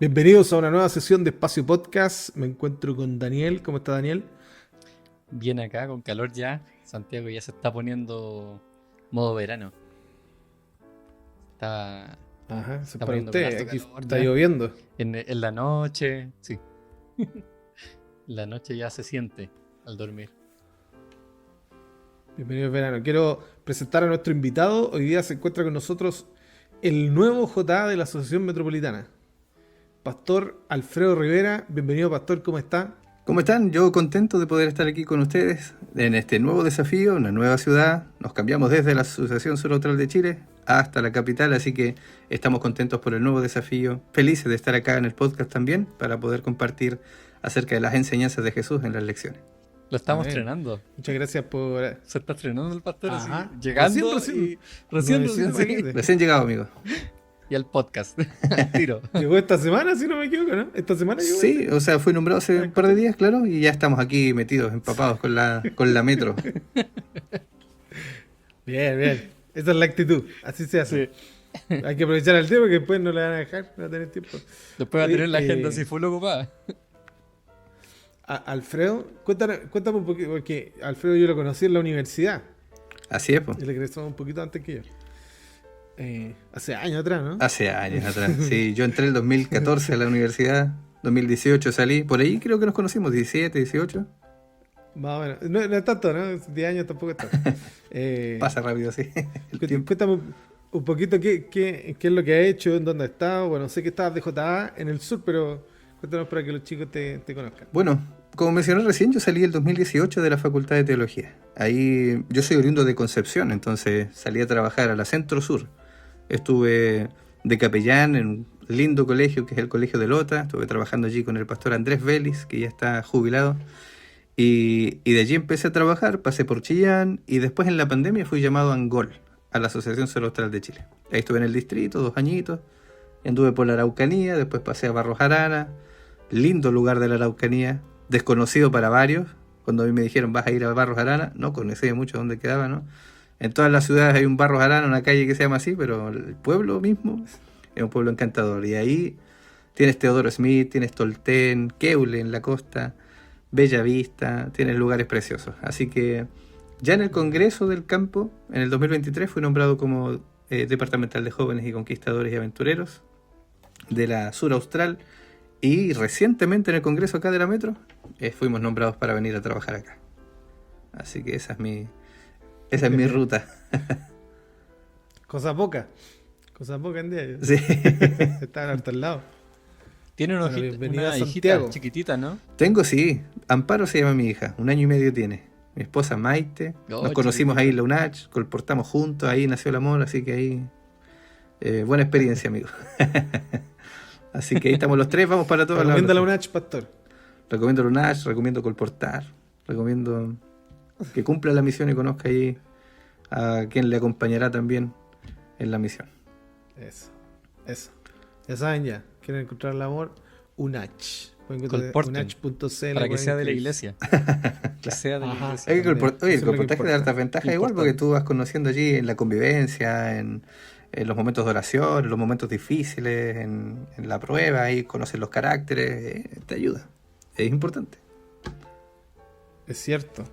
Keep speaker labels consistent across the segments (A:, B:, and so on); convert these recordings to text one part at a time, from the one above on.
A: Bienvenidos a una nueva sesión de Espacio Podcast. Me encuentro con Daniel. ¿Cómo está Daniel?
B: Bien acá, con calor ya. Santiago ya se está poniendo modo verano. Está,
A: Ajá, eso es
B: está
A: para
B: poniendo con
A: usted.
B: harto
A: Aquí
B: calor
A: está
B: ya.
A: lloviendo.
B: En la noche, sí. La noche ya se siente al dormir.
A: Bienvenido al verano. Quiero presentar a nuestro invitado. Hoy día se encuentra con nosotros el nuevo JA de la Asociación Metropolitana, Pastor Alfredo Rivera. Bienvenido, Pastor. ¿Cómo está?
C: ¿Cómo están? Yo contento de poder estar aquí con ustedes en este nuevo desafío, una nueva ciudad. Nos cambiamos desde la Asociación Sur Austral de Chile hasta la capital, así que estamos contentos por el nuevo desafío. Felices de estar acá en el podcast también para poder compartir acerca de las enseñanzas de Jesús en las lecciones.
B: Lo estamos
A: Amén.
B: estrenando.
A: Muchas gracias por...
B: Se está estrenando el pastor
A: Ajá.
B: así, llegando
A: Recién.
B: y recién,
A: Nuevecito,
B: sí.
A: imagínate.
C: Recién llegado, amigos.
B: Y al podcast, al tiro.
A: Llegó esta semana, si no me equivoco, ¿no? Esta semana llegó.
C: Sí, o sea, fui nombrado hace un par de días, claro, y ya estamos aquí metidos, empapados con la metro.
A: Bien, bien. Esa es la actitud. Así se hace.
B: Sí.
A: Hay que aprovechar el tiempo que después no le van a dejar, no va a tener tiempo.
B: Después va a
A: Oye,
B: tener la agenda así full ocupada.
A: Alfredo, cuéntame un poquito, porque Alfredo yo lo conocí en la universidad.
C: Así es, pues.
A: Él egresó un poquito antes que yo. Hace años atrás, ¿no?
C: Hace años atrás. Sí, yo entré en el 2014 a la universidad, 2018 salí, por ahí creo que nos conocimos, 17, 18.
A: Más o menos. No es tanto, ¿no? 10 años tampoco es tanto.
C: Pasa rápido, sí. El tiempo.
A: Cuéntame un poquito qué es lo que ha hecho, en dónde has estado. Bueno, sé que estabas de JA en el sur, pero cuéntanos para que los chicos te conozcan.
C: Bueno, como mencioné recién, yo salí el 2018 de la Facultad de Teología. Ahí yo soy oriundo de Concepción, entonces salí a trabajar a la Centro Sur. Estuve de capellán en un lindo colegio que es el Colegio de Lota. Estuve trabajando allí con el pastor Andrés Vélez, que ya está jubilado. Y de allí empecé a trabajar, pasé por Chillán y después en la pandemia fui llamado a Angol, a la Asociación Sur Austral de Chile. Ahí estuve en el distrito 2 añitos, anduve por la Araucanía, después pasé a Barros Arana, lindo lugar de la Araucanía, desconocido para varios. Cuando a mí me dijeron vas a ir a Barros Arana, no conocía mucho dónde quedaba, ¿no? En todas las ciudades hay un Barros Arana, una calle que se llama así, pero el pueblo mismo es un pueblo encantador. Y ahí tienes Teodoro Smith, tienes Tolten, Keule en la costa, Bella Vista, tienes lugares preciosos. Así que ya en el Congreso del Campo, en el 2023, fui nombrado como Departamental de Jóvenes y Conquistadores y Aventureros de la Sur Austral. Y recientemente en el Congreso acá de la Metro, fuimos nombrados para venir a trabajar acá. Así que esa es mi ruta.
A: Cosa poca en día.
C: Sí.
A: Estaban harto al lado.
B: Tiene una
A: Bueno, bienvenido a
B: hijita
A: Santiago.
B: chiquitita, ¿no?
C: Tengo, sí. Amparo se llama mi hija. 1 año y medio tiene. Mi esposa Maite.
B: Oh,
C: Nos conocimos
B: chiquitita.
C: ahí en la UNACH. Colportamos juntos. Ahí nació el amor. Así que ahí... buena experiencia, amigo. Así que ahí estamos los tres. Vamos para todos lados.
A: Recomienda la UNACH, pastor.
C: Recomiendo la UNACH. Recomiendo Colportar. Recomiendo que cumpla la misión y conozca ahí a quien le acompañará también en la misión.
A: Eso. Ya saben ya. Quieren encontrar el amor, UNACH.
B: Colporten,
A: UNACH.cl.
B: Para que sea de la iglesia. Que sea de la
A: Ajá.
B: iglesia.
C: Oye,
A: También.
C: oye,
A: Eso es
C: el
A: lo que
C: colportaje de
A: importa.
C: hartas ventajas igual, porque tú vas conociendo allí en la convivencia, en los momentos de oración, en los momentos difíciles, en la prueba, ahí conoces los caracteres, te ayuda. Es importante.
A: Es cierto.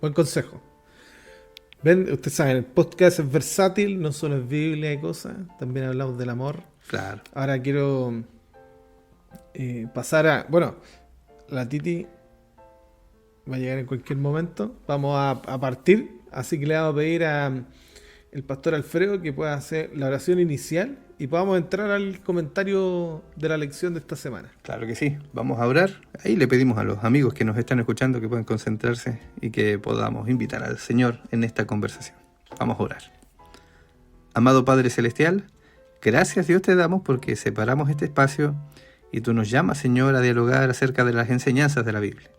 A: Buen consejo. Ven, ustedes saben, el podcast es versátil, no solo es Biblia y cosas, también hablamos del amor.
C: Claro.
A: Ahora quiero pasar a... Bueno, la Titi va a llegar en cualquier momento. Vamos a partir, así que le vamos a pedir a el pastor Alfredo que pueda hacer la oración inicial y podamos entrar al comentario de la lección de esta semana.
C: Claro que sí, vamos a orar. Ahí le pedimos a los amigos que nos están escuchando que puedan concentrarse y que podamos invitar al Señor en esta conversación. Vamos a orar. Amado Padre Celestial, gracias Dios te damos porque separamos este espacio y tú nos llamas, Señor, a dialogar acerca de las enseñanzas de la Biblia.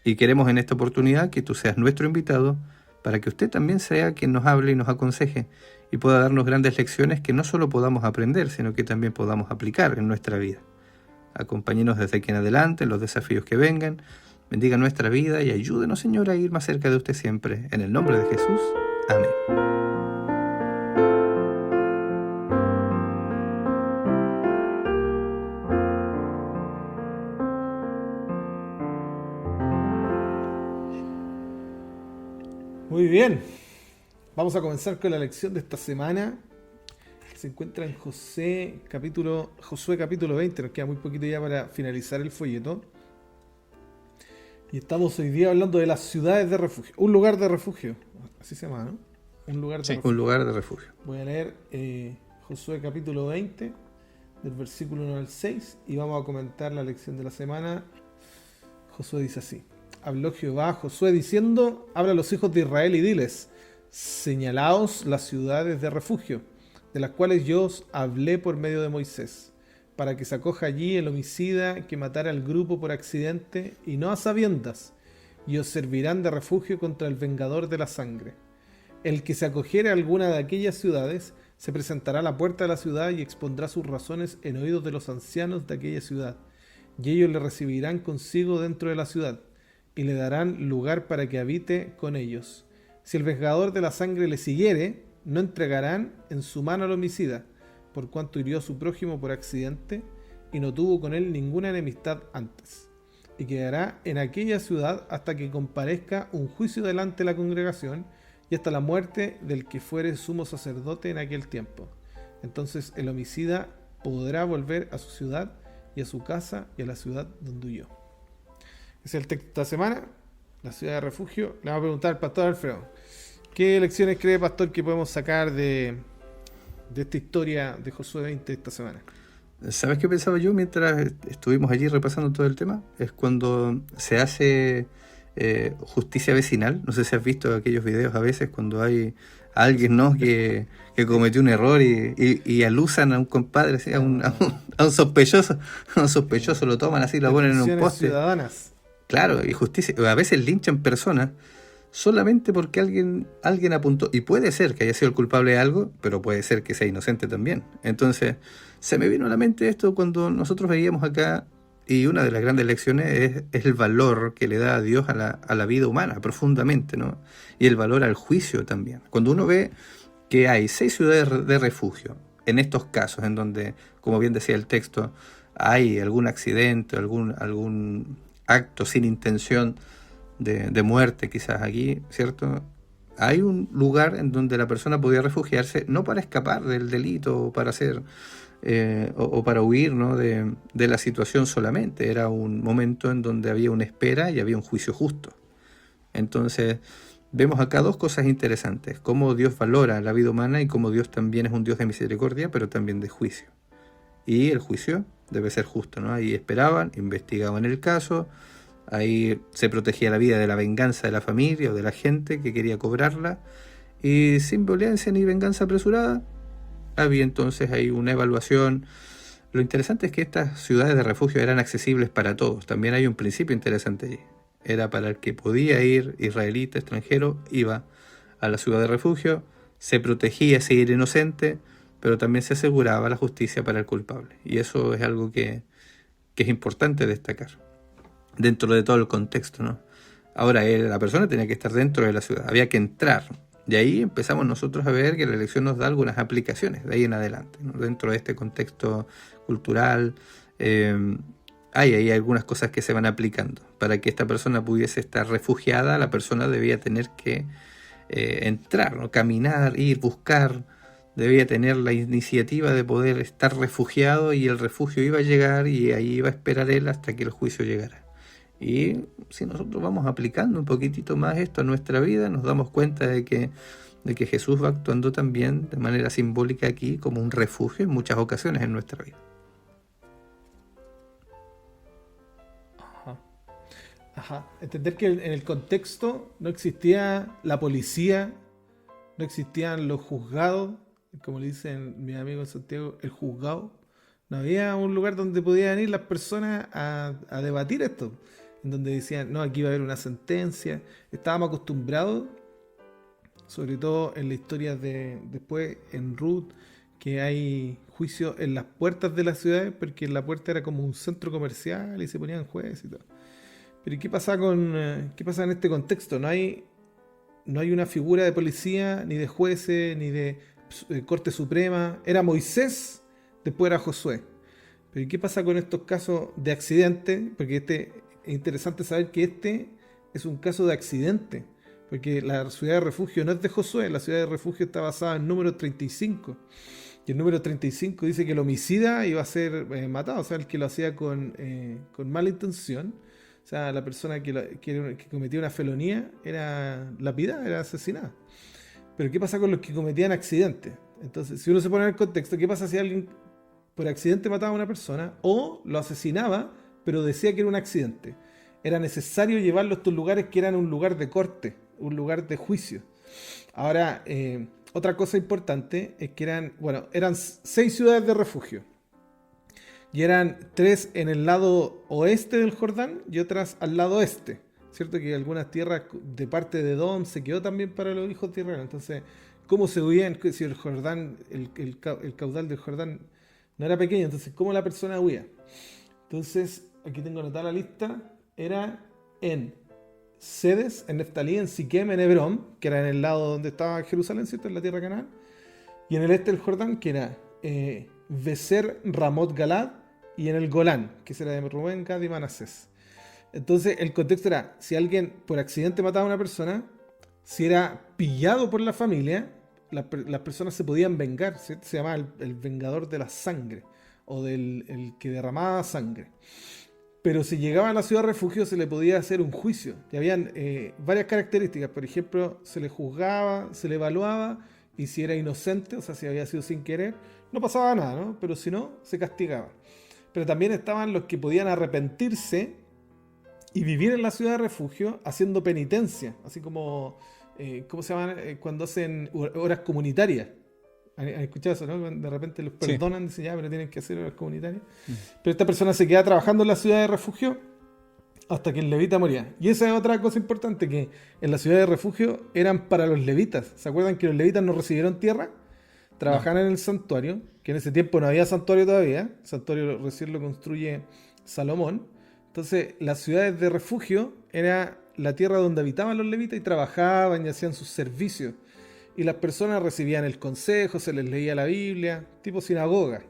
C: Y queremos en esta oportunidad que tú seas nuestro invitado para que usted también sea quien nos hable y nos aconseje y pueda darnos grandes lecciones que no solo podamos aprender, sino que también podamos aplicar en nuestra vida. Acompáñenos desde aquí en adelante en los desafíos que vengan, bendiga nuestra vida y ayúdenos, Señor, a ir más cerca de usted siempre. En el nombre de Jesús. Amén.
A: Muy bien. Vamos a comenzar con la lección de esta semana, que se encuentra en Josué capítulo 20. Nos queda muy poquito ya para finalizar el folleto. Y estamos hoy día hablando de las ciudades de refugio. Un lugar de refugio. Así se llama, ¿no? Un lugar de refugio.
C: Un lugar de refugio.
A: Voy a leer Josué capítulo 20, del versículo 1 al 6, y vamos a comentar la lección de la semana. Josué dice así: Habló Jehová a Josué diciendo: Habla a los hijos de Israel y diles: Señalaos las ciudades de refugio, de las cuales yo os hablé por medio de Moisés, para que se acoja allí el homicida que matara al grupo por accidente y no a sabiendas, y os servirán de refugio contra el vengador de la sangre. El que se acogiere a alguna de aquellas ciudades se presentará a la puerta de la ciudad y expondrá sus razones en oídos de los ancianos de aquella ciudad, y ellos le recibirán consigo dentro de la ciudad, y le darán lugar para que habite con ellos. Si el vengador de la sangre le siguiere, no entregarán en su mano al homicida, por cuanto hirió a su prójimo por accidente, y no tuvo con él ninguna enemistad antes. Y quedará en aquella ciudad hasta que comparezca un juicio delante de la congregación, y hasta la muerte del que fuere sumo sacerdote en aquel tiempo. Entonces el homicida podrá volver a su ciudad y a su casa y a la ciudad donde huyó. Ese es el texto de esta semana, la ciudad de refugio. Le vamos a preguntar al pastor Alfredo: ¿qué lecciones cree, pastor, que podemos sacar de esta historia de Josué 20 esta semana?
C: ¿Sabes qué pensaba yo mientras estuvimos allí repasando todo el tema? Es cuando se hace justicia vecinal. No sé si has visto aquellos videos a veces cuando hay alguien, ¿no?, que cometió un error y alusan a un compadre, ¿sí?, a un sospechoso. A un sospechoso lo toman así, lo ponen en un poste.
A: Ciudadanas.
C: Claro, y justicia. A veces linchan personas solamente porque alguien apuntó. Y puede ser que haya sido el culpable de algo, pero puede ser que sea inocente también. Entonces, se me vino a la mente esto cuando nosotros veíamos acá, y una de las grandes lecciones es el valor que le da a Dios a la vida humana, profundamente, ¿no? Y el valor al juicio también. Cuando uno ve que hay 6 ciudades de refugio, en estos casos, en donde, como bien decía el texto, hay algún accidente, algún acto sin intención de muerte quizás aquí, ¿cierto? Hay un lugar en donde la persona podía refugiarse, no para escapar del delito o para hacer o para huir, ¿no?, de la situación solamente. Era un momento en donde había una espera y había un juicio justo. Entonces vemos acá 2 cosas interesantes: cómo Dios valora la vida humana y cómo Dios también es un Dios de misericordia, pero también de juicio. Y el juicio debe ser justo, ¿no? Ahí esperaban, investigaban el caso, ahí se protegía la vida de la venganza de la familia o de la gente que quería cobrarla, y sin violencia ni venganza apresurada había entonces ahí una evaluación. Lo interesante es que estas ciudades de refugio eran accesibles para todos. También hay un principio interesante allí. Era para el que podía ir, israelita, extranjero, iba a la ciudad de refugio, se protegía si era inocente, pero también se aseguraba la justicia para el culpable. Y eso es algo que es importante destacar dentro de todo el contexto, ¿no? Ahora, la persona tenía que estar dentro de la ciudad, había que entrar. Y ahí empezamos nosotros a ver que la lección nos da algunas aplicaciones de ahí en adelante, ¿no? Dentro de este contexto cultural, hay algunas cosas que se van aplicando. Para que esta persona pudiese estar refugiada, la persona debía tener que entrar, ¿no?, caminar, ir, buscar. Debía tener la iniciativa de poder estar refugiado, y el refugio iba a llegar y ahí iba a esperar él hasta que el juicio llegara. Y si nosotros vamos aplicando un poquitito más esto a nuestra vida, nos damos cuenta de que Jesús va actuando también de manera simbólica aquí como un refugio en muchas ocasiones en nuestra vida.
A: Ajá. Entender que en el contexto no existía la policía, no existían los juzgados, como le dicen mis amigos en Santiago, el juzgado. No había un lugar donde podían ir las personas a debatir esto, en donde decían: no, aquí va a haber una sentencia. Estábamos acostumbrados, sobre todo en la historia de después en Ruth, que hay juicios en las puertas de las ciudades, porque la puerta era como un centro comercial y se ponían jueces y todo. Pero ¿qué pasa en este contexto? No hay una figura de policía, ni de jueces, ni de Corte Suprema. Era Moisés, después era Josué. Pero ¿qué pasa con estos casos de accidente? Porque es interesante saber que este es un caso de accidente. porque la ciudad de refugio no es de Josué, la ciudad de refugio está basada en número 35. Y el número 35 dice que el homicida iba a ser matado, o sea, el que lo hacía con mala intención. O sea, la persona que cometía una felonía era lapidada, era asesinada. Pero ¿qué pasa con los que cometían accidentes? Entonces, si uno se pone en el contexto, ¿qué pasa si alguien por accidente mataba a una persona o lo asesinaba, pero decía que era un accidente? Era necesario llevarlo a estos lugares que eran un lugar de corte, un lugar de juicio. Ahora, otra cosa importante es que eran 6 ciudades de refugio. Y eran 3 en el lado oeste del Jordán y otras al lado este. Cierto que algunas tierras de parte de Edom se quedó también para los hijos de Israel. Entonces, ¿cómo se huían? Si el Jordán, el caudal del Jordán no era pequeño, entonces, ¿cómo la persona huía? Entonces, aquí tengo anotada la lista. Era en Sedes, en Neftalí, en Siquem, en Hebrón, que era en el lado donde estaba Jerusalén, ¿cierto? En la tierra de Canaán. Y en el este del Jordán, que era Beser, Ramot, Galad, y en el Golán, que era de Rubén, Gad y Manasés. Entonces, el contexto era, si alguien por accidente mataba a una persona, si era pillado por la familia, las personas se podían vengar, ¿cierto? Se llamaba el vengador de la sangre, o el que derramaba sangre. Pero si llegaba a la ciudad de refugio se le podía hacer un juicio. Y habían varias características. Por ejemplo, se le juzgaba, se le evaluaba, y si era inocente, o sea, si había sido sin querer, no pasaba nada, ¿no? Pero si no, se castigaba. Pero también estaban los que podían arrepentirse y vivir en la ciudad de refugio haciendo penitencia. Así como, ¿cómo se llama? Cuando hacen horas comunitarias. ¿Han escuchado eso, no? De repente los perdonan, sí. Dicen ya, pero tienen que hacer horas comunitarias. Pero esta persona se queda trabajando en la ciudad de refugio hasta que el levita moría. Y esa es otra cosa importante, que en la ciudad de refugio eran para los levitas. ¿Se acuerdan que los levitas no recibieron tierra? Trabajaban en el santuario, que en ese tiempo no había santuario todavía. El santuario recién lo construye Salomón. Entonces, las ciudades de refugio era la tierra donde habitaban los levitas y trabajaban y hacían sus servicios. Y las personas recibían el consejo, se les leía la Biblia, tipo sinagoga.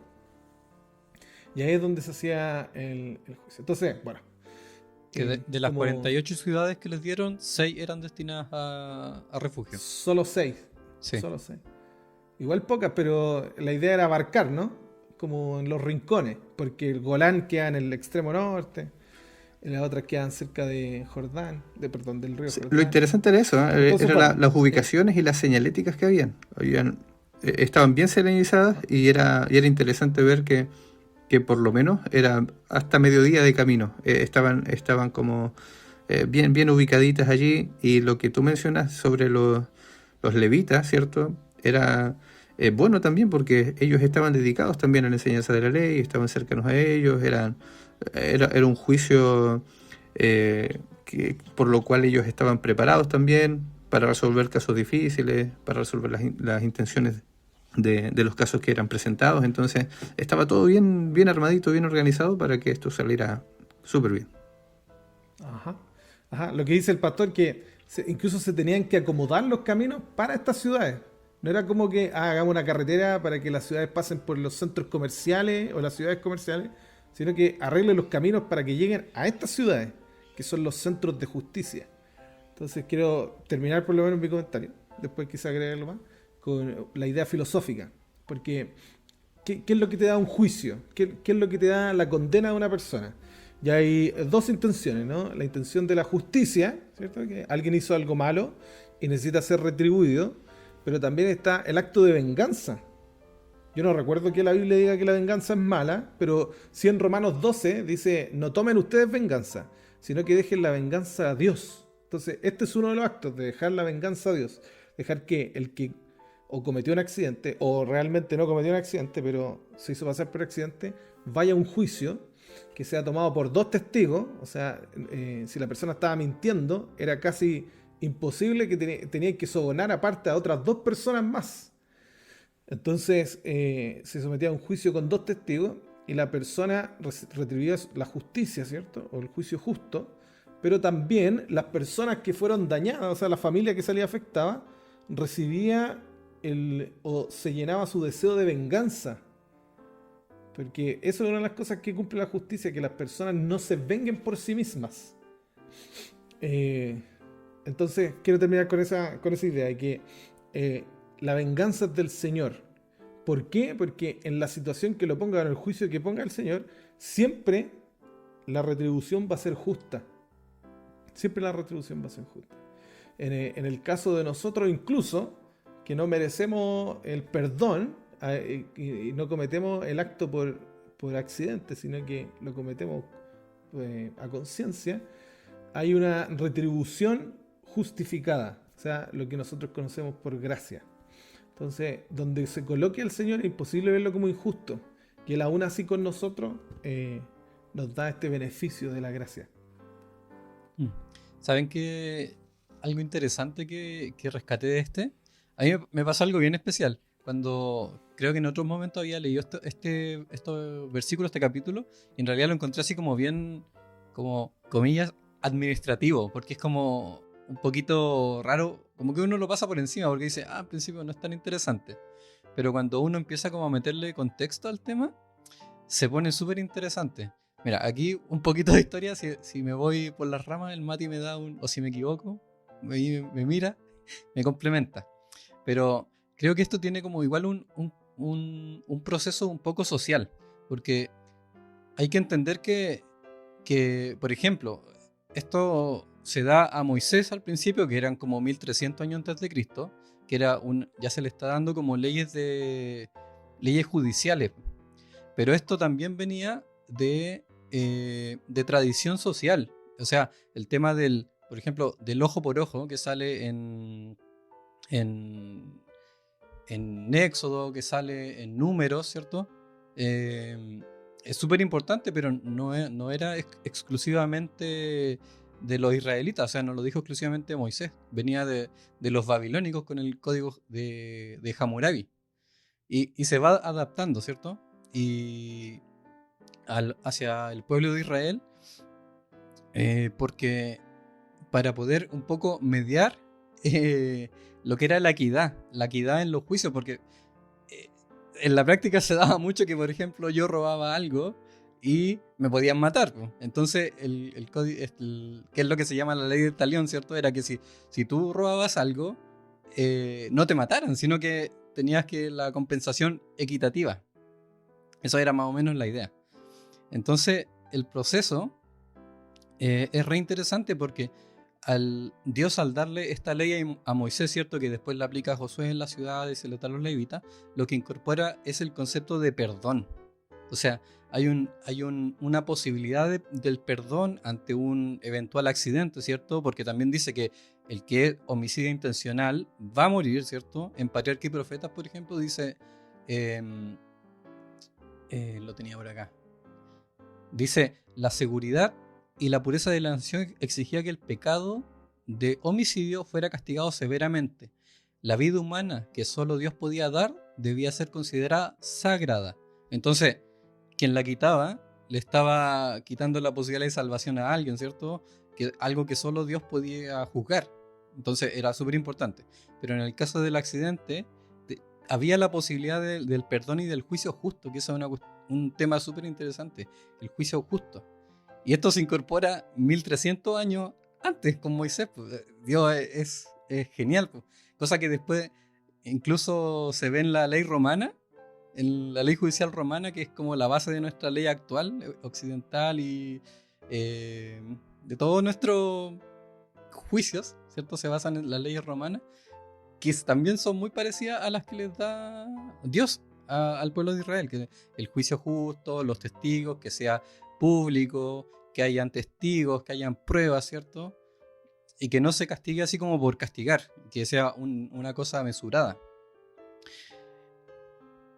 A: Y ahí es donde se hacía el juicio. Entonces, bueno.
B: Que de las 48 ciudades que les dieron, 6 eran destinadas a refugio.
A: Solo 6.
B: Sí.
A: Solo 6. Igual pocas, pero la idea era abarcar, ¿no? Como en los rincones. Porque el Golán queda en el extremo norte. Y las otras quedan cerca de Jordán, del río Jordán.
C: Lo interesante era eso,
A: Entonces,
C: eran las ubicaciones y las señaléticas que habían. Estaban bien señalizadas y era interesante ver que por lo menos era hasta mediodía de camino. Estaban como bien ubicaditas allí. Y lo que tú mencionas sobre los levitas, ¿cierto? Era bueno también porque ellos estaban dedicados también a la enseñanza de la ley, estaban cercanos a ellos, era un juicio por lo cual ellos estaban preparados también para resolver casos difíciles, para resolver las intenciones de los casos que eran presentados. Entonces estaba todo bien armadito, bien organizado para que esto saliera súper bien.
A: Ajá. Lo que dice el pastor, que incluso se tenían que acomodar los caminos para estas ciudades. No era como que hagamos una carretera para que las ciudades pasen por los centros comerciales o las ciudades comerciales, sino que arreglen los caminos para que lleguen a estas ciudades, que son los centros de justicia. Entonces quiero terminar por lo menos mi comentario, después quizá agregarlo más, con la idea filosófica. Porque, ¿qué es lo que te da un juicio? ¿Qué es lo que te da la condena de una persona? Y hay 2 intenciones, ¿no? La intención de la justicia, ¿cierto? Que alguien hizo algo malo y necesita ser retribuido, pero también está el acto de venganza. Yo no recuerdo que la Biblia diga que la venganza es mala, pero sí en Romanos 12 dice, no tomen ustedes venganza, sino que dejen la venganza a Dios. Entonces, este es uno de los actos, de dejar la venganza a Dios. Dejar que el que o cometió un accidente, o realmente no cometió un accidente, pero se hizo pasar por accidente, vaya a un juicio que sea tomado por 2 testigos. O sea, si la persona estaba mintiendo, era casi imposible, que tenía que sobornar aparte a otras 2 personas más. Entonces se sometía a un juicio con 2 testigos y la persona retribuía la justicia, ¿cierto? O el juicio justo, pero también las personas que fueron dañadas, o sea, la familia que salía afectada, recibía o se llenaba su deseo de venganza. Porque eso es una de las cosas que cumple la justicia, que las personas no se venguen por sí mismas. Entonces, quiero terminar con esa idea de que la venganza es del Señor. ¿Por qué? Porque en la situación que lo ponga, en el juicio que ponga el Señor, siempre la retribución va a ser justa. Siempre la retribución va a ser justa. En el caso de nosotros, incluso, que no merecemos el perdón y no cometemos el acto por accidente, sino que lo cometemos a conciencia, hay una retribución justificada, o sea, lo que nosotros conocemos por gracia. Entonces, donde se coloque al Señor es imposible verlo como injusto, y Él aún así con nosotros nos da este beneficio de la gracia.
B: ¿Saben qué? Algo interesante que rescaté de a mí me pasó algo bien especial. Cuando creo que en otros momentos había leído estos versículos, este capítulo, y en realidad lo encontré así como bien, como comillas, administrativo, porque es como un poquito raro, como que uno lo pasa por encima, porque dice, al principio no es tan interesante. Pero cuando uno empieza como a meterle contexto al tema, se pone súper interesante. Mira, aquí un poquito de historia, si me voy por las ramas, el Mati me da o si me equivoco, me mira, me complementa. Pero creo que esto tiene como igual un proceso un poco social, porque hay que entender que, por ejemplo, esto se da a Moisés al principio, que eran como 1300 años antes de Cristo, que era ya se le está dando como leyes judiciales. Pero esto también venía de tradición social. O sea, el tema por ejemplo, del ojo por ojo, que sale en Éxodo, que sale en Números, ¿cierto? Es súper importante, pero no era exclusivamente de los israelitas, o sea, no lo dijo exclusivamente Moisés, venía de los babilónicos con el código de Hammurabi. Y se va adaptando, ¿cierto? Y hacia el pueblo de Israel, porque para poder un poco mediar lo que era la equidad en los juicios, porque en la práctica se daba mucho que, por ejemplo, yo robaba algo y me podían matar. Entonces, el código, que es lo que se llama la ley del talión, ¿cierto? Era que si tú robabas algo, no te mataran, sino que tenías que la compensación equitativa. Eso era más o menos la idea. Entonces, el proceso es re interesante porque Dios al darle esta ley a Moisés, ¿cierto? Que después la aplica a Josué en la ciudad y se le da a los levitas, lo que incorpora es el concepto de perdón. O sea, hay una posibilidad del perdón ante un eventual accidente, ¿cierto? Porque también dice que el que es homicidio intencional va a morir, ¿cierto? En Patriarca y Profetas, por ejemplo, dice... lo tenía por acá. Dice, la seguridad y la pureza de la nación exigía que el pecado de homicidio fuera castigado severamente. La vida humana que solo Dios podía dar debía ser considerada sagrada. Entonces, quien la quitaba, le estaba quitando la posibilidad de salvación a alguien, ¿cierto? Algo que solo Dios podía juzgar. Entonces, era súper importante. Pero en el caso del accidente, había la posibilidad del perdón y del juicio justo, que eso es un tema súper interesante, el juicio justo. Y esto se incorpora 1300 años antes con Moisés. Pues. Dios es genial. Pues. Cosa que después incluso se ve en la ley romana, en la ley judicial romana, que es como la base de nuestra ley actual, occidental y de todos nuestros juicios, ¿cierto? Se basan en las leyes romanas, que también son muy parecidas a las que les da Dios al pueblo de Israel, que el juicio justo, los testigos, que sea público, que hayan testigos, que hayan pruebas, ¿cierto? Y que no se castigue así como por castigar, que sea una cosa mesurada.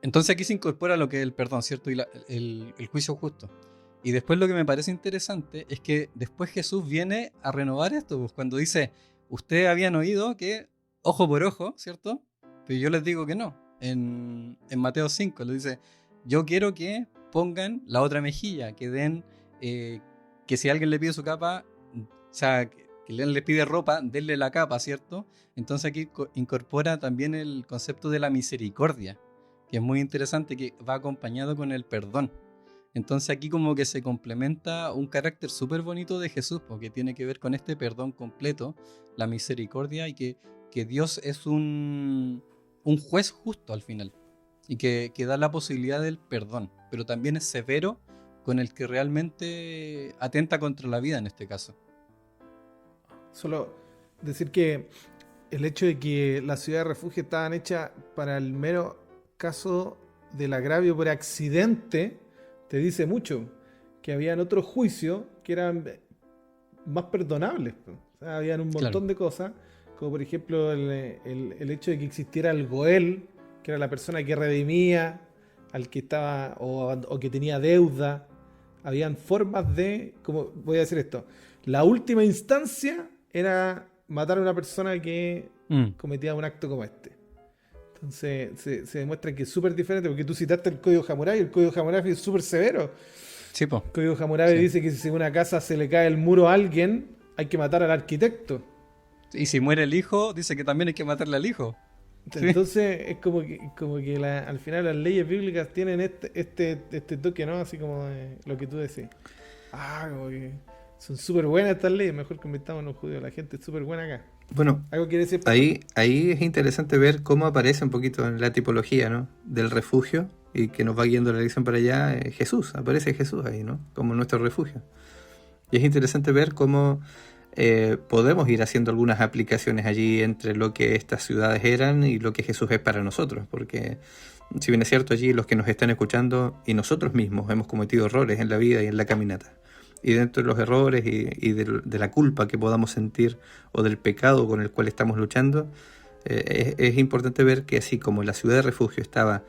B: Entonces aquí se incorpora lo que es el perdón, ¿cierto? Y el juicio justo. Y después lo que me parece interesante es que después Jesús viene a renovar esto, pues cuando dice, ustedes habían oído que ojo por ojo, ¿cierto? Pero yo les digo que no. En Mateo 5 le dice, yo quiero que pongan la otra mejilla, que den, que si alguien le pide su capa, o sea, que le pide ropa, denle la capa, ¿cierto? Entonces aquí incorpora también el concepto de la misericordia, que es muy interesante, que va acompañado con el perdón. Entonces aquí como que se complementa un carácter súper bonito de Jesús, porque tiene que ver con este perdón completo, la misericordia, y que Dios es un juez justo al final, y que da la posibilidad del perdón, pero también es severo con el que realmente atenta contra la vida en este caso.
A: Solo decir que el hecho de que las ciudades de refugio estaban hechas para el mero caso del agravio por accidente, te dice mucho. Que habían otros juicios que eran más perdonables. O sea, habían un montón
B: Claro.
A: de cosas, como por ejemplo el hecho de que existiera el Goel, que era la persona que redimía al que estaba o que tenía deuda. Habían formas de, como voy a decir esto, la última instancia era matar a una persona que
B: Mm,
A: cometía un acto como este. Entonces se demuestra que es súper diferente, porque tú citaste el Código Hammurabi, el Código Hammurabi es súper severo.
B: sí, po.
A: El Código Hammurabi
B: Sí.
A: dice que si en una casa se le cae el muro a alguien, hay que matar al arquitecto.
B: Y si muere el hijo, dice que también hay que matarle al hijo. Sí.
A: Entonces es como que al final las leyes bíblicas tienen este toque, ¿no? Así como lo que tú decís. Como que son súper buenas estas leyes, mejor que inventamos los judíos. La gente es súper buena acá.
C: Bueno,
A: ¿Algo quiere decir?
C: ahí es interesante ver cómo aparece un poquito en la tipología, ¿no? Del refugio, y que nos va guiando la lección para allá, Jesús, aparece Jesús ahí, ¿no? Como nuestro refugio. Y es interesante ver cómo podemos ir haciendo algunas aplicaciones allí entre lo que estas ciudades eran y lo que Jesús es para nosotros, porque si bien es cierto, allí los que nos están escuchando y nosotros mismos hemos cometido errores en la vida y en la caminata. Y dentro de los errores y de la culpa que podamos sentir o del pecado con el cual estamos luchando, es importante ver que así como la ciudad de refugio estaba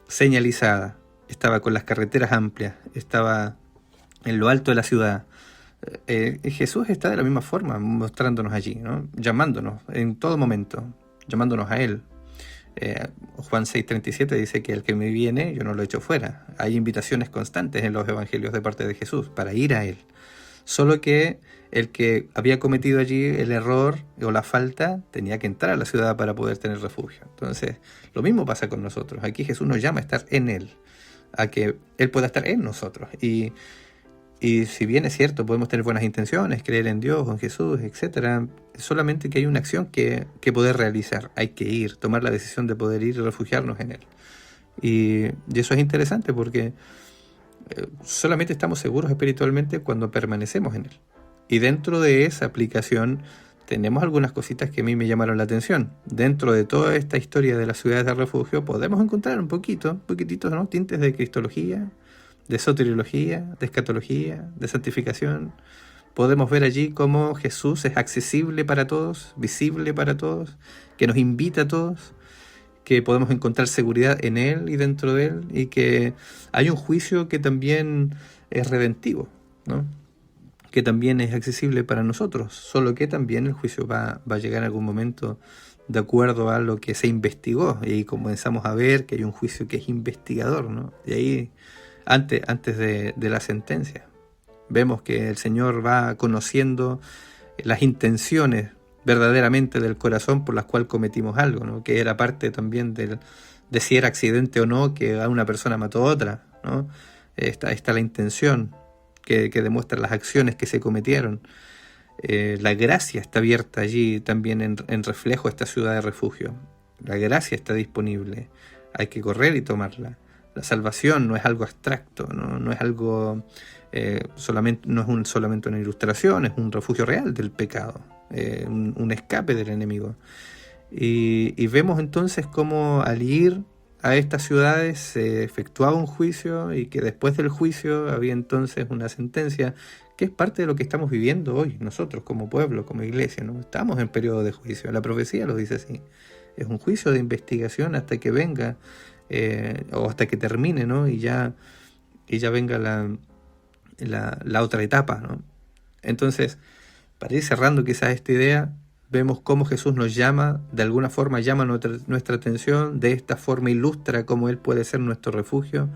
C: señalizada, estaba con las carreteras amplias, estaba en lo alto de la ciudad, Jesús está de la misma forma mostrándonos allí, ¿no? Llamándonos en todo momento, llamándonos a Él. Juan 6:37 dice que el que me viene yo no lo echo fuera. Hay invitaciones constantes en los evangelios de parte de Jesús para ir a Él. Solo que el que había cometido allí el error o la falta tenía que entrar a la ciudad para poder tener refugio. Entonces, lo mismo pasa con nosotros. Aquí Jesús nos llama a estar en Él, a que Él pueda estar en nosotros. Y si bien es cierto, podemos tener buenas intenciones, creer en Dios o en Jesús, etcétera, solamente que hay una acción que poder realizar. Hay que ir, tomar la decisión de poder ir y refugiarnos en Él. Y eso es interesante porque solamente estamos seguros espiritualmente cuando permanecemos en Él. Y dentro de esa aplicación tenemos algunas cositas que a mí me llamaron la atención. Dentro de toda esta historia de las ciudades de refugio podemos encontrar poquititos, ¿no? Tintes de cristología, de soteriología, de escatología, de santificación. Podemos ver allí cómo Jesús es accesible para todos, visible para todos, que nos invita a todos, que podemos encontrar seguridad en Él y dentro de Él, y que hay un juicio que también es redentivo, ¿no? Que también es accesible para nosotros, solo que también el juicio va a llegar en algún momento de acuerdo a lo que se investigó, y ahí comenzamos a ver que hay un juicio que es investigador, ¿no? Y ahí antes de la sentencia. Vemos que el Señor va conociendo las intenciones verdaderamente del corazón por las cuales cometimos algo, ¿no? Que era parte también de si era accidente o no que a una persona mató a otra, ¿no? Está la intención que demuestra las acciones que se cometieron. La gracia está abierta allí también en reflejo a esta ciudad de refugio. La gracia está disponible. Hay que correr y tomarla. La salvación no es algo abstracto, no es algo no es solamente una ilustración, es un refugio real del pecado, un escape del enemigo. Y vemos entonces cómo al ir a estas ciudades se efectuaba un juicio, y que después del juicio había entonces una sentencia, que es parte de lo que estamos viviendo hoy nosotros como pueblo, como iglesia, ¿no? Estamos en periodo de juicio, la profecía lo dice así. Es un juicio de investigación hasta que venga, o hasta que termine, ¿no? Y ya venga la otra etapa, ¿no? Entonces, para ir cerrando quizás esta idea, vemos cómo Jesús nos llama, de alguna forma llama nuestra atención, de esta forma ilustra cómo Él puede ser nuestro refugio,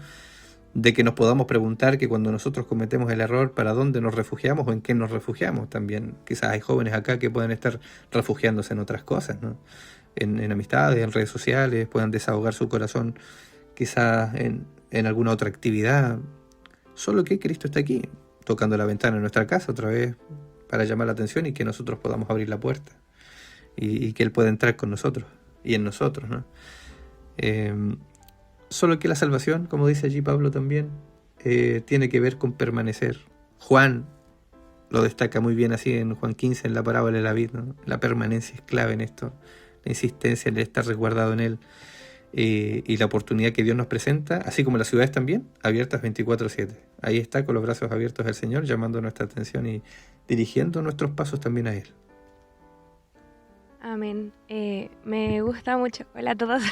C: de que nos podamos preguntar que cuando nosotros cometemos el error, ¿para dónde nos refugiamos o en qué nos refugiamos? También quizás hay jóvenes acá que pueden estar refugiándose en otras cosas, ¿no? En amistades, en redes sociales, puedan desahogar su corazón quizás en alguna otra actividad. Solo que Cristo está aquí, tocando la ventana de nuestra casa otra vez para llamar la atención y que nosotros podamos abrir la puerta y que Él pueda entrar con nosotros y en nosotros, ¿no? Solo que la salvación, como dice allí Pablo también, tiene que ver con permanecer. Juan lo destaca muy bien así en Juan 15, en la parábola de la vid, ¿no? La permanencia es clave en esto, la insistencia en estar resguardado en Él, y la oportunidad que Dios nos presenta, así como las ciudades también, abiertas 24/7. Ahí está, con los brazos abiertos al Señor, llamando nuestra atención y dirigiendo nuestros pasos también a Él.
D: Amén. Me gusta mucho. Hola a todos.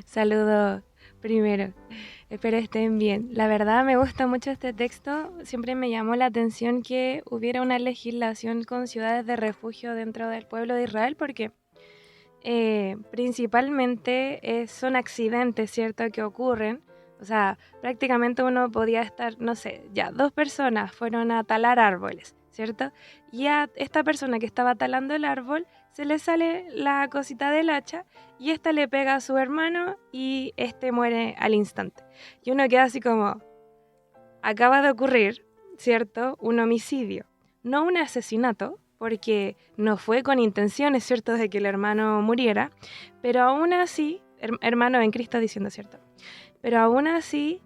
D: Saludo primero. Espero estén bien. La verdad me gusta mucho este texto. Siempre me llamó la atención que hubiera una legislación con ciudades de refugio dentro del pueblo de Israel, porque principalmente son accidentes, ¿cierto?, que ocurren. O sea, prácticamente uno podía estar, no sé, ya 2 personas fueron a talar árboles, ¿cierto? Y a esta persona que estaba talando el árbol se le sale la cosita del hacha y esta le pega a su hermano y este muere al instante. Y uno queda así como, acaba de ocurrir, ¿cierto?, un homicidio, no un asesinato, porque no fue con intenciones, ¿cierto?, de que el hermano muriera, pero aún así, hermano en Cristo diciendo, ¿cierto?, pero aún así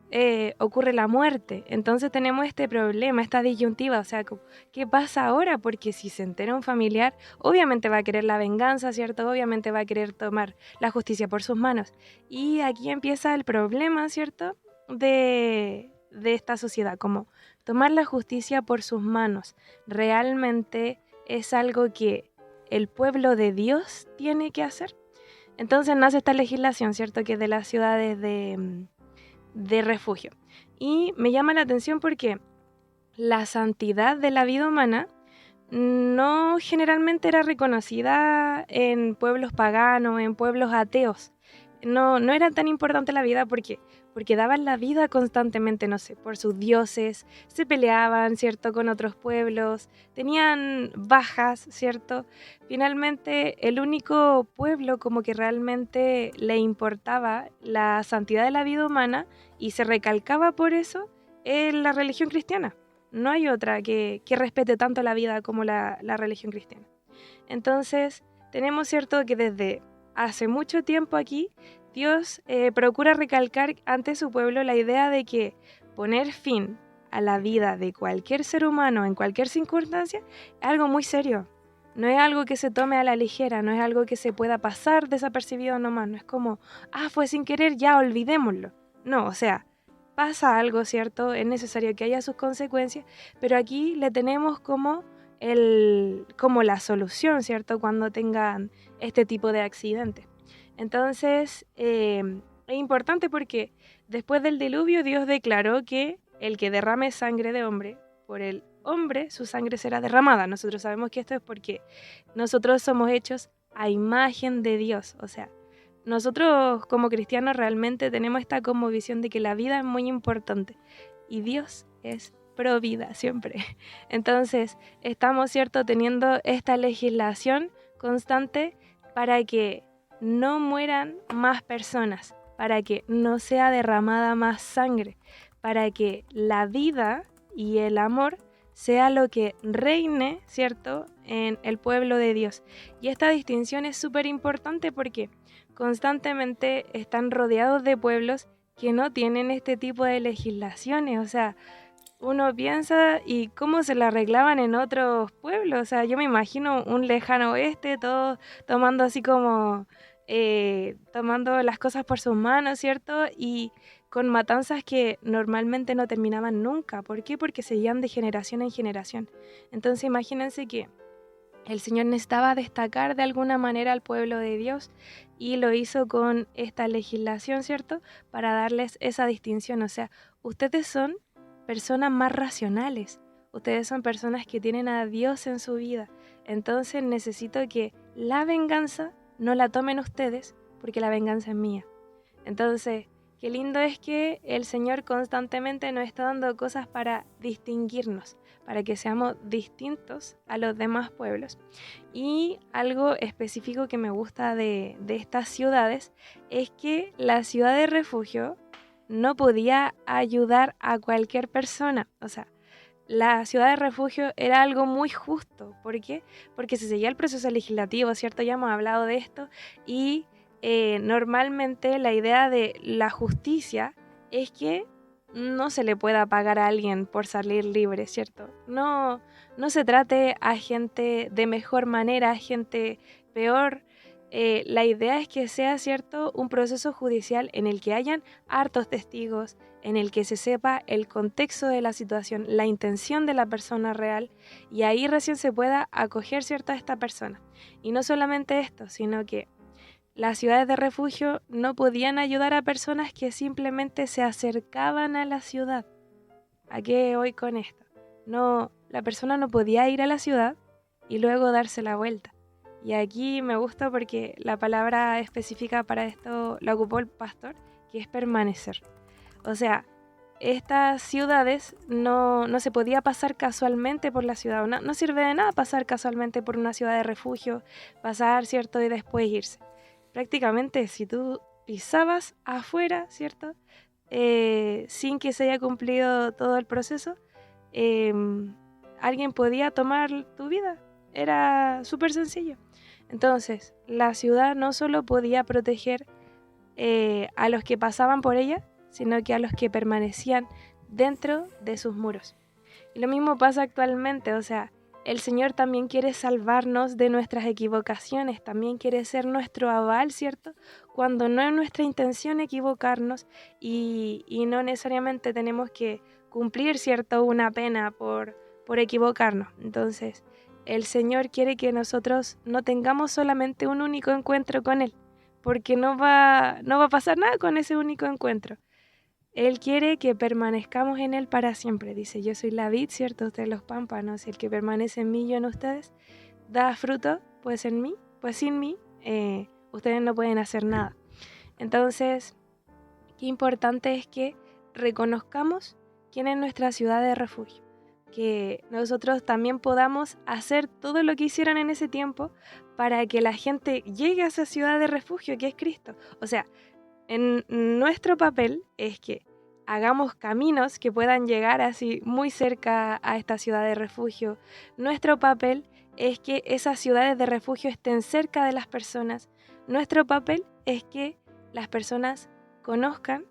D: ocurre la muerte. Entonces tenemos este problema, esta disyuntiva, o sea, ¿qué pasa ahora? Porque si se entera un familiar, obviamente va a querer la venganza, ¿cierto? Obviamente va a querer tomar la justicia por sus manos. Y aquí empieza el problema, ¿cierto?, de esta sociedad, como tomar la justicia por sus manos. Realmente es algo que el pueblo de Dios tiene que hacer. Entonces nace esta legislación, ¿cierto?, que es de las ciudades de refugio. Y me llama la atención porque la santidad de la vida humana no generalmente era reconocida en pueblos paganos, en pueblos ateos. No era tan importante la vida porque daban la vida constantemente, no sé, por sus dioses, se peleaban, ¿cierto?, con otros pueblos, tenían bajas, ¿cierto? Finalmente, el único pueblo como que realmente le importaba la santidad de la vida humana y se recalcaba por eso es la religión cristiana. No hay otra que respete tanto la vida como la religión cristiana. Entonces, tenemos, ¿cierto?, que desde hace mucho tiempo aquí, Dios procura recalcar ante su pueblo la idea de que poner fin a la vida de cualquier ser humano en cualquier circunstancia es algo muy serio. No es algo que se tome a la ligera, no es algo que se pueda pasar desapercibido nomás. No es como, fue sin querer, ya olvidémoslo. No, o sea, pasa algo, ¿cierto? Es necesario que haya sus consecuencias, pero aquí le tenemos como la solución, ¿cierto?, cuando tengan este tipo de accidentes. Entonces, es importante porque después del diluvio Dios declaró que el que derrame sangre de hombre, por el hombre su sangre será derramada. Nosotros sabemos que esto es porque nosotros somos hechos a imagen de Dios. O sea, nosotros como cristianos realmente tenemos esta como visión de que la vida es muy importante y Dios es pro vida siempre. Entonces, estamos, ¿cierto?, teniendo esta legislación constante para que no mueran más personas, para que no sea derramada más sangre, para que la vida y el amor sea lo que reine, ¿cierto?, en el pueblo de Dios. Y esta distinción es súper importante porque constantemente están rodeados de pueblos que no tienen este tipo de legislaciones. O sea, uno piensa y cómo se la arreglaban en otros pueblos. O sea, yo me imagino un lejano oeste, todos tomando así como, tomando las cosas por sus manos, ¿cierto? Y con matanzas que normalmente no terminaban nunca. ¿Por qué? Porque seguían de generación en generación. Entonces imagínense que el Señor necesitaba destacar de alguna manera al pueblo de Dios y lo hizo con esta legislación, ¿cierto?, para darles esa distinción. O sea, ustedes son personas más racionales, ustedes son personas que tienen a Dios en su vida. Entonces necesito que la venganza no la tomen ustedes porque la venganza es mía. Entonces, qué lindo es que el Señor constantemente nos está dando cosas para distinguirnos, para que seamos distintos a los demás pueblos. Y algo específico que me gusta de estas ciudades es que la ciudad de refugio no podía ayudar a cualquier persona. O sea, la ciudad de refugio era algo muy justo. ¿Por qué? Porque se seguía el proceso legislativo, ¿cierto? Ya hemos hablado de esto. Y normalmente la idea de la justicia es que no se le pueda pagar a alguien por salir libre, ¿cierto? No se trate a gente de mejor manera, a gente peor. La idea es que sea, ¿cierto?, un proceso judicial en el que hayan hartos testigos, en el que se sepa el contexto de la situación, la intención de la persona real, y ahí recién se pueda acoger, ¿cierto?, a esta persona. Y no solamente esto, sino que las ciudades de refugio no podían ayudar a personas que simplemente se acercaban a la ciudad. ¿A qué voy con esto? No, la persona no podía ir a la ciudad y luego darse la vuelta. Y aquí me gusta porque la palabra específica para esto la ocupó el pastor, que es permanecer. O sea, estas ciudades no se podía pasar casualmente por la ciudad. No sirve de nada pasar casualmente por una ciudad de refugio, pasar, ¿cierto?, y después irse. Prácticamente si tú pisabas afuera, ¿cierto?, sin que se haya cumplido todo el proceso, alguien podía tomar tu vida. Era súper sencillo. Entonces, la ciudad no solo podía proteger a los que pasaban por ella, sino que a los que permanecían dentro de sus muros. Y lo mismo pasa actualmente, o sea, el Señor también quiere salvarnos de nuestras equivocaciones, también quiere ser nuestro aval, ¿cierto? Cuando no es nuestra intención equivocarnos y no necesariamente tenemos que cumplir, ¿cierto?, una pena por equivocarnos. Entonces, el Señor quiere que nosotros no tengamos solamente un único encuentro con Él, porque no va a pasar nada con ese único encuentro. Él quiere que permanezcamos en Él para siempre. Dice, yo soy la vid, ¿cierto? Ustedes los pámpanos. Y el que permanece en mí, yo en ustedes, da fruto, pues en mí, pues sin mí, ustedes no pueden hacer nada. Entonces, qué importante es que reconozcamos quién es nuestra ciudad de refugio. Que nosotros también podamos hacer todo lo que hicieron en ese tiempo para que la gente llegue a esa ciudad de refugio que es Cristo. O sea, en nuestro papel es que hagamos caminos que puedan llegar así muy cerca a esta ciudad de refugio. Nuestro papel es que esas ciudades de refugio estén cerca de las personas. Nuestro papel es que las personas conozcan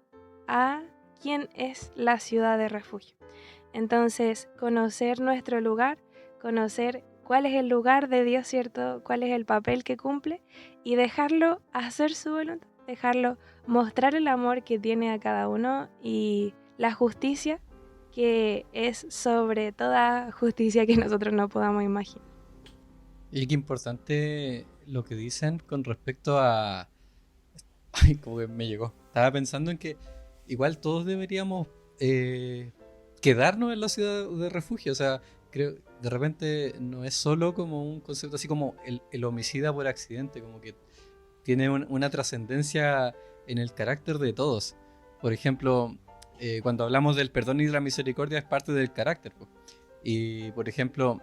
D: a quién es la ciudad de refugio. Entonces, conocer nuestro lugar, conocer cuál es el lugar de Dios, ¿cierto? Cuál es el papel que cumple y dejarlo hacer su voluntad, dejarlo mostrar el amor que tiene a cada uno y la justicia que es sobre toda justicia que nosotros no podamos imaginar.
B: Y qué importante lo que dicen con respecto a... Ay, como que me llegó. Estaba pensando en que igual todos deberíamos quedarnos en la ciudad de refugio. O sea, creo de repente no es solo como un concepto así como el homicida por accidente, como que tiene una trascendencia en el carácter de todos. Por ejemplo, cuando hablamos del perdón y de la misericordia es parte del carácter. Y por ejemplo,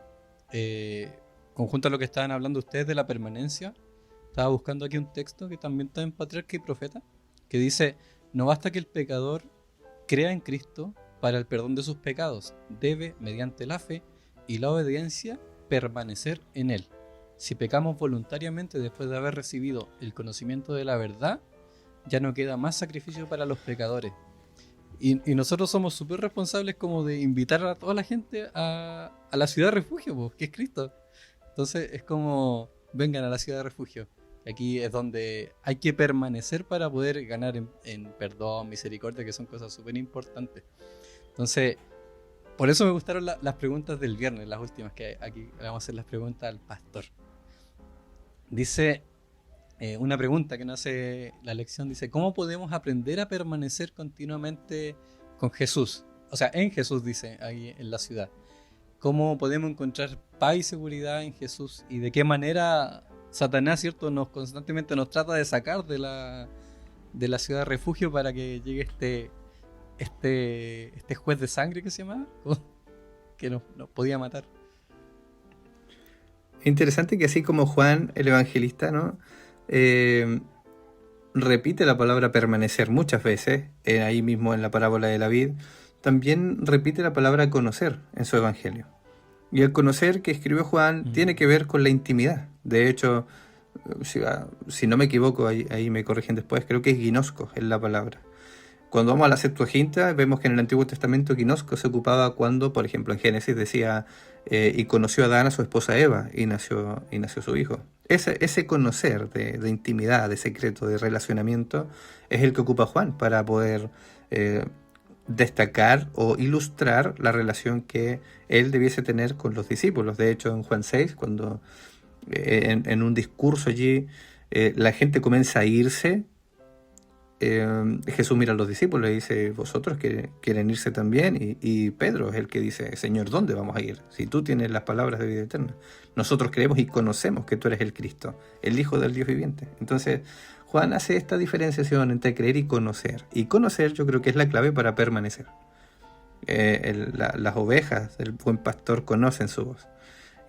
B: conjunto a lo que estaban hablando ustedes de la permanencia, estaba buscando aquí un texto que también está en Patriarca y Profeta, que dice, no basta que el pecador crea en Cristo para el perdón de sus pecados, debe, mediante la fe y la obediencia, permanecer en Él. Si pecamos voluntariamente después de haber recibido el conocimiento de la verdad, ya no queda más sacrificio para los pecadores. Y nosotros somos súper responsables como de invitar a toda la gente a la ciudad de refugio, que es Cristo. Entonces es como, vengan a la ciudad de refugio. Aquí es donde hay que permanecer para poder ganar en perdón, misericordia, que son cosas súper importantes. Entonces, por eso me gustaron las preguntas del viernes, las últimas, que aquí vamos a hacer las preguntas al pastor. Dice, una pregunta que nos hace la lección, dice, ¿cómo podemos aprender a permanecer continuamente con Jesús? O sea, en Jesús, dice, ahí en la ciudad. ¿Cómo podemos encontrar paz y seguridad en Jesús? Y de qué manera Satanás, ¿cierto?, constantemente nos trata de sacar de la ciudad de refugio para que llegue este juez de sangre que se llamaba, que nos podía matar.
C: Es interesante que así como Juan el Evangelista, ¿no? repite la palabra permanecer muchas veces, ahí mismo en la parábola de la vid. También repite la palabra conocer en su evangelio. Y el conocer que escribió Juan tiene que ver con la intimidad. De hecho, si no me equivoco, ahí me corrigen después, creo que es ginosco es la palabra. Cuando vamos a la Septuaginta, vemos que en el Antiguo Testamento ginosco se ocupaba cuando, por ejemplo, en Génesis decía, y conoció a Adán a su esposa Eva, y nació su hijo. Ese conocer de intimidad, de secreto, de relacionamiento, es el que ocupa Juan para poder destacar o ilustrar la relación que él debiese tener con los discípulos. De hecho, en Juan 6, cuando en un discurso allí la gente comienza a irse, Jesús mira a los discípulos y dice, vosotros quieren irse también, y Pedro es el que dice, Señor, ¿dónde vamos a ir? Si tú tienes las palabras de vida eterna. Nosotros creemos y conocemos que tú eres el Cristo, el Hijo del Dios viviente. Entonces Juan hace esta diferenciación entre creer y conocer yo creo que es la clave para permanecer. Las ovejas del buen pastor conocen su voz,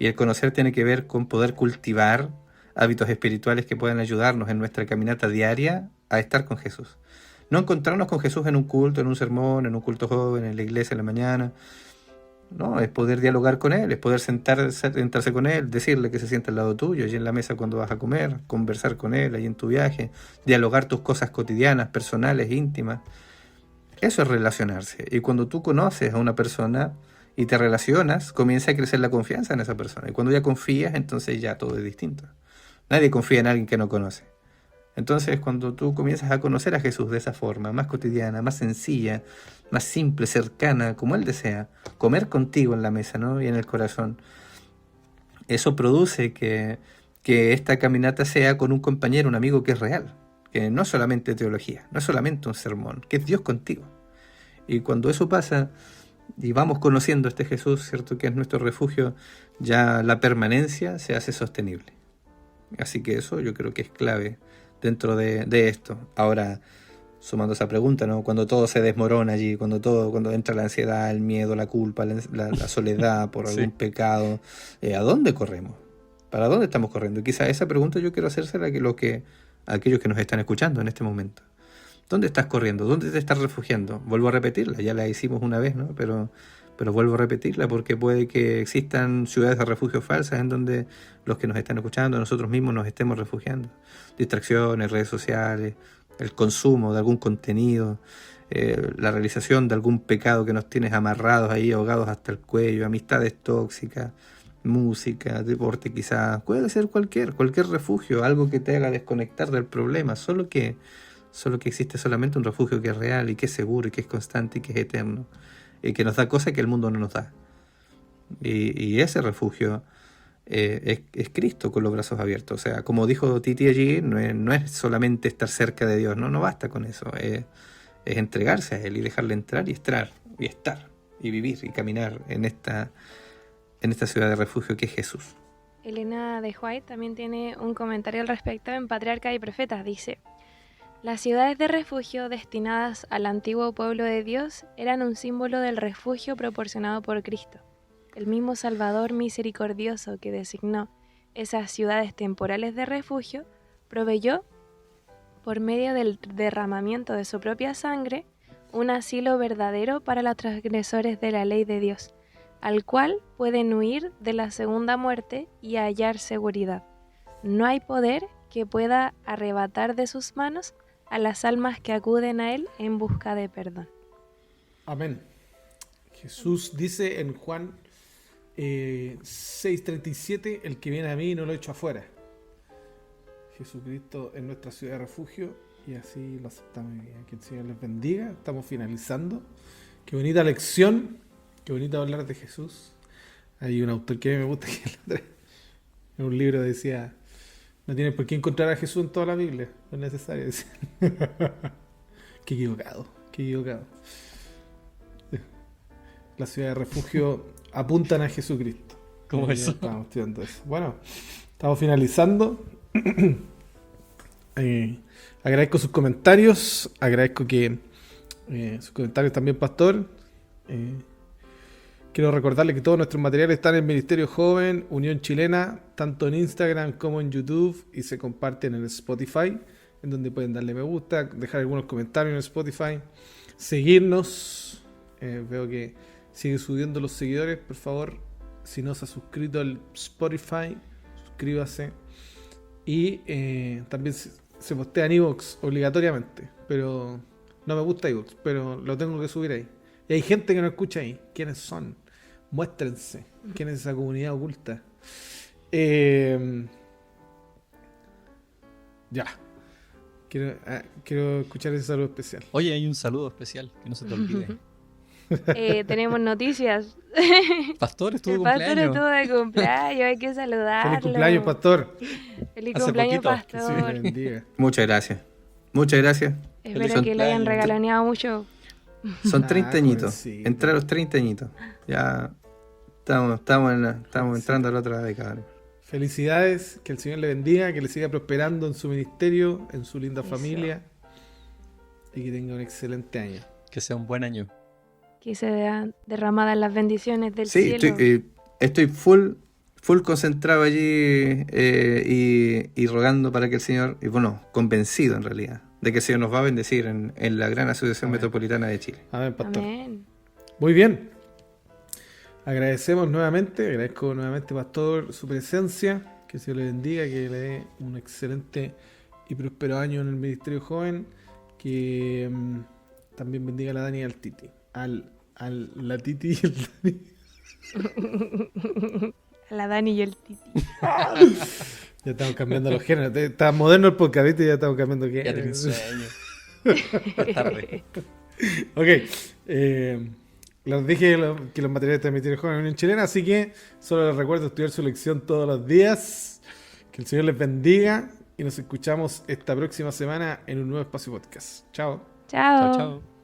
C: y el conocer tiene que ver con poder cultivar hábitos espirituales que puedan ayudarnos en nuestra caminata diaria a estar con Jesús. No encontrarnos con Jesús en un culto, en un sermón, en un culto joven, en la iglesia en la mañana. No, es poder dialogar con Él, es poder sentarse con Él, decirle que se sienta al lado tuyo, allí en la mesa cuando vas a comer, conversar con Él, allí en tu viaje, dialogar tus cosas cotidianas, personales, íntimas. Eso es relacionarse. Y cuando tú conoces a una persona y te relacionas, comienza a crecer la confianza en esa persona. Y cuando ya confías, entonces ya todo es distinto. Nadie confía en alguien que no conoce. Entonces, cuando tú comienzas a conocer a Jesús de esa forma, más cotidiana, más sencilla, más simple, cercana, como Él desea, comer contigo en la mesa, ¿no? Y en el corazón, eso produce que esta caminata sea con un compañero, un amigo que es real, que no es solamente teología, no es solamente un sermón, que es Dios contigo. Y cuando eso pasa y vamos conociendo a este Jesús, ¿cierto?, que es nuestro refugio, ya la permanencia se hace sostenible. Así que eso yo creo que es clave dentro de esto. Ahora, sumando esa pregunta, ¿no? Cuando todo se desmorona allí, cuando entra la ansiedad, el miedo, la culpa, la soledad por algún pecado, ¿a dónde corremos? ¿Para dónde estamos corriendo? Y quizá esa pregunta yo quiero hacérsela a aquellos que nos están escuchando en este momento. ¿Dónde estás corriendo? ¿Dónde te estás refugiando? Vuelvo a repetirla, ya la hicimos una vez, ¿no? Pero vuelvo a repetirla porque puede que existan ciudades de refugio falsas en donde los que nos están escuchando, nosotros mismos nos estemos refugiando. Distracciones, redes sociales, el consumo de algún contenido, la realización de algún pecado que nos tienes amarrados ahí, ahogados hasta el cuello, amistades tóxicas, música, deporte quizás, puede ser cualquier refugio, algo que te haga desconectar del problema, solo que existe solamente un refugio que es real y que es seguro y que es constante y que es eterno. Y que nos da cosas que el mundo no nos da. Y ese refugio es Cristo con los brazos abiertos. O sea, como dijo Titi allí, no es solamente estar cerca de Dios, no basta con eso. Es entregarse a Él y dejarle entrar y estar y vivir y caminar en esta ciudad de refugio que es Jesús.
D: Elena de White también tiene un comentario al respecto en Patriarca y Profetas. Dice: las ciudades de refugio destinadas al antiguo pueblo de Dios eran un símbolo del refugio proporcionado por Cristo. El mismo Salvador misericordioso que designó esas ciudades temporales de refugio proveyó, por medio del derramamiento de su propia sangre, un asilo verdadero para los transgresores de la ley de Dios, al cual pueden huir de la segunda muerte y hallar seguridad. No hay poder que pueda arrebatar de sus manos a las almas que acuden a Él en busca de perdón.
A: Amén. Jesús dice en Juan 6:37, el que viene a mí no lo echo afuera. Jesucristo es nuestra ciudad de refugio y así lo aceptamos. Que el Señor les bendiga. Estamos finalizando. Qué bonita lección, qué bonito hablar de Jesús. Hay un autor que me gusta, que en un libro decía: no tienes por qué encontrar a Jesús en toda la Biblia, no es necesario. Qué equivocado. La ciudad de refugio apuntan a Jesucristo.
B: ¿Cómo eso?
A: Estamos estudiando eso. Bueno, estamos finalizando. Agradezco sus comentarios. Agradezco que sus comentarios también, Pastor. Quiero recordarle que todos nuestros materiales están en Ministerio Joven, Unión Chilena, tanto en Instagram como en YouTube, y se comparten en Spotify. en donde pueden darle me gusta, dejar algunos comentarios en Spotify, seguirnos. Veo que sigue subiendo los seguidores, por favor. Si no se ha suscrito al Spotify, suscríbase. Y también se postea en iVoox obligatoriamente, pero no me gusta iVoox, pero lo tengo que subir ahí. Y hay gente que no escucha ahí. ¿Quiénes son? Muéstrense. ¿Quién es esa comunidad oculta? Ya. Quiero escuchar ese saludo especial.
B: Oye, hay un saludo especial, que no se te olvide.
D: Tenemos noticias.
B: Pastor, estuvo
D: El
B: de
D: pastor
B: cumpleaños.
D: estuvo de cumpleaños, hay que saludarlo.
A: Feliz cumpleaños, pastor.
D: Feliz
B: Hace
D: cumpleaños,
B: poquito.
A: Que Dios le
D: pastor.
A: bendiga.
C: Muchas gracias. Muchas gracias.
D: Espero
B: Feliz
D: que le hayan
B: cumpleaños.
D: regaloneado mucho.
C: Son
A: Ah,
C: 30 añitos.
A: jovencito.
C: Entré a los 30 añitos. Ya estamos entrando a la otra década.
A: Felicidades, que el Señor le bendiga, que le siga prosperando en su ministerio, en su linda
D: Eso.
A: familia y que tenga un excelente año.
B: Que sea un buen año.
D: Que se vean derramadas las bendiciones del
C: Sí,
D: cielo.
C: estoy full concentrado allí y rogando para que el Señor, y bueno, convencido en realidad, de que el Señor nos va a bendecir en la gran Asociación
A: Amén.
C: Metropolitana de Chile.
A: Amén, pastor.
D: Amén.
A: Muy bien. Agradecemos nuevamente, agradezco nuevamente, pastor, su presencia. Que el Señor le bendiga, que le dé un excelente y próspero año en el Ministerio Joven. Que también bendiga a la Dani y al Titi. La Titi y el Dani.
D: A la Dani y el Titi.
A: Ya estamos cambiando los géneros. Está moderno el podcast, ¿viste? Ya estamos cambiando
B: Ya tengo
A: géneros.
B: sueño. Es tarde.
A: Ok. Les dije que los materiales transmitieron Joven en Unión Chilena, así que solo les recuerdo estudiar su lección todos los días. Que el Señor les bendiga y nos escuchamos esta próxima semana en un nuevo espacio podcast. Chao.
D: Chao.
B: Chao, chao.